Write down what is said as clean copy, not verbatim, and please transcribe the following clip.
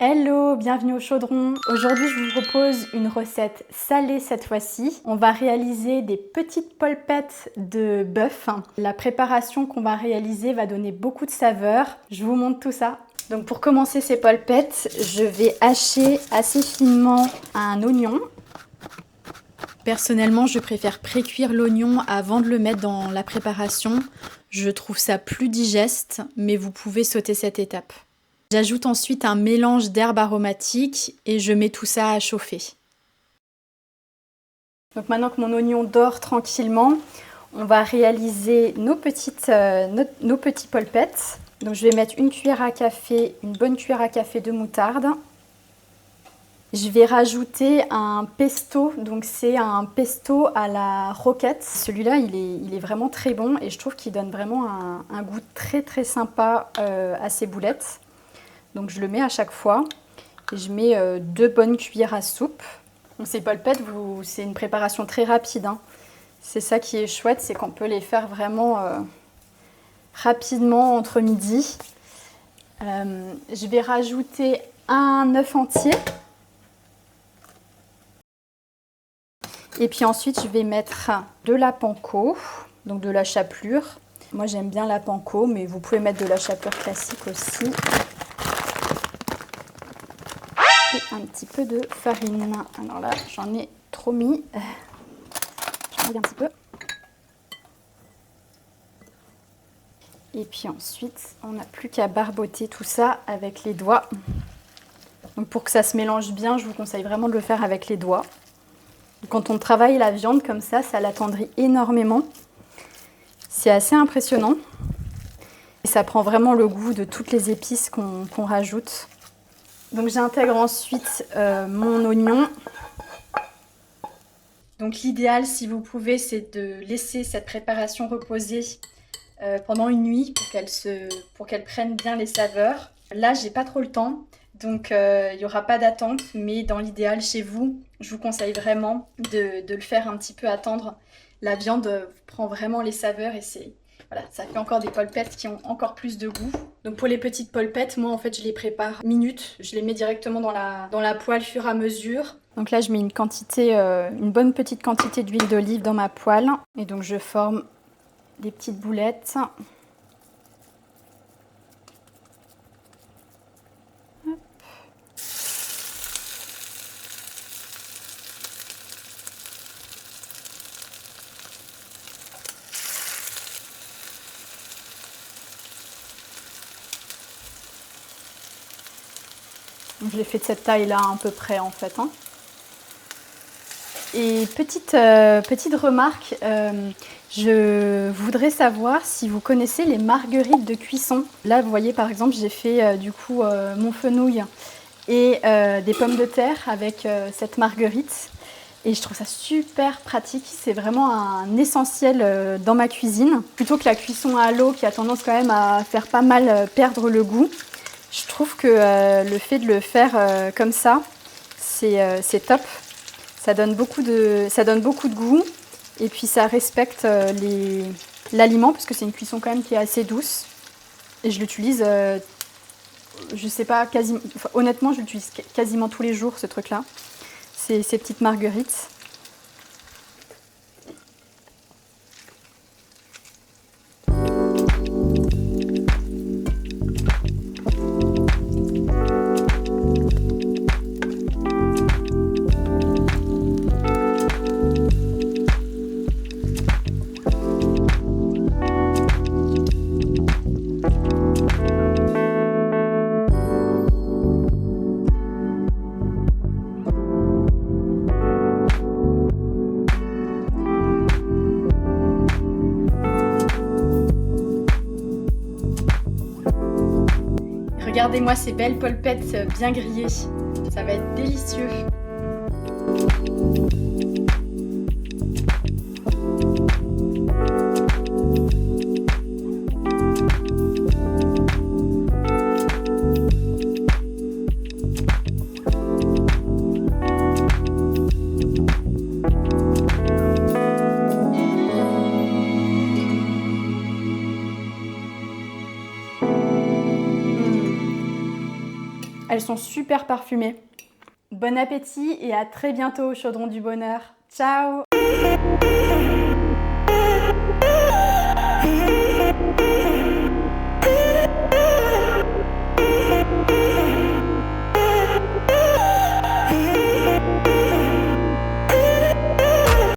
Hello, bienvenue au chaudron. Aujourd'hui, je vous propose une recette salée cette fois-ci. On va réaliser des petites polpettes de bœuf. La préparation qu'on va réaliser va donner beaucoup de saveur. Je vous montre tout ça. Donc pour commencer ces polpettes, je vais hacher assez finement un oignon. Personnellement, je préfère pré-cuire l'oignon avant de le mettre dans la préparation. Je trouve ça plus digeste, mais vous pouvez sauter cette étape. J'ajoute ensuite un mélange d'herbes aromatiques et je mets tout ça à chauffer. Donc maintenant que mon oignon dort tranquillement, on va réaliser nos petits polpettes. Donc je vais mettre une bonne cuillère à café de moutarde. Je vais rajouter un pesto, donc c'est un pesto à la roquette. Celui-là, il est vraiment très bon et je trouve qu'il donne vraiment un goût très très sympa à ces boulettes. Donc je le mets à chaque fois et je mets 2 bonnes cuillères à soupe. Donc ces polpettes, c'est une préparation très rapide, hein. C'est ça qui est chouette, c'est qu'on peut les faire vraiment rapidement entre midi. Je vais rajouter un œuf entier. Et puis ensuite, je vais mettre de la panko, donc de la chapelure. Moi, j'aime bien la panko, mais vous pouvez mettre de la chapelure classique aussi. Et un petit peu de farine. Alors là, j'en ai trop mis. J'en mets un petit peu. Et puis ensuite, on n'a plus qu'à barboter tout ça avec les doigts. Donc pour que ça se mélange bien, je vous conseille vraiment de le faire avec les doigts. Quand on travaille la viande comme ça l'attendrit énormément. C'est assez impressionnant. Et ça prend vraiment le goût de toutes les épices qu'on rajoute. Donc j'intègre ensuite mon oignon. Donc l'idéal, si vous pouvez, c'est de laisser cette préparation reposer pendant une nuit pour qu'elle prenne bien les saveurs. Là, j'ai pas trop le temps, donc il n'y aura pas d'attente, mais dans l'idéal chez vous, je vous conseille vraiment de le faire un petit peu attendre. La viande prend vraiment les saveurs et voilà, ça fait encore des polpettes qui ont encore plus de goût. Donc pour les petites polpettes, moi en fait je les prépare minutes. Je les mets directement dans la poêle fur et à mesure. Donc là je mets une bonne petite quantité d'huile d'olive dans ma poêle. Et donc je forme des petites boulettes. Je l'ai fait de cette taille-là à peu près en fait, hein. Et petite remarque, je voudrais savoir si vous connaissez les marguerites de cuisson. Là, vous voyez par exemple, j'ai fait mon fenouil et des pommes de terre avec cette marguerite. Et je trouve ça super pratique, c'est vraiment un essentiel dans ma cuisine. Plutôt que la cuisson à l'eau qui a tendance quand même à faire pas mal perdre le goût. Je trouve que le fait de le faire comme ça, c'est top. Ça donne beaucoup de goût et puis ça respecte l'aliment parce que c'est une cuisson quand même qui est assez douce. Et je l'utilise, je sais pas, honnêtement, je l'utilise quasiment tous les jours ce truc-là. Ces petites marguerites. Regardez-moi ces belles polpettes bien grillées, ça va être délicieux. Elles Elles sont super parfumées. Bon appétit et à très bientôt au Chaudron du Bonheur. Ciao!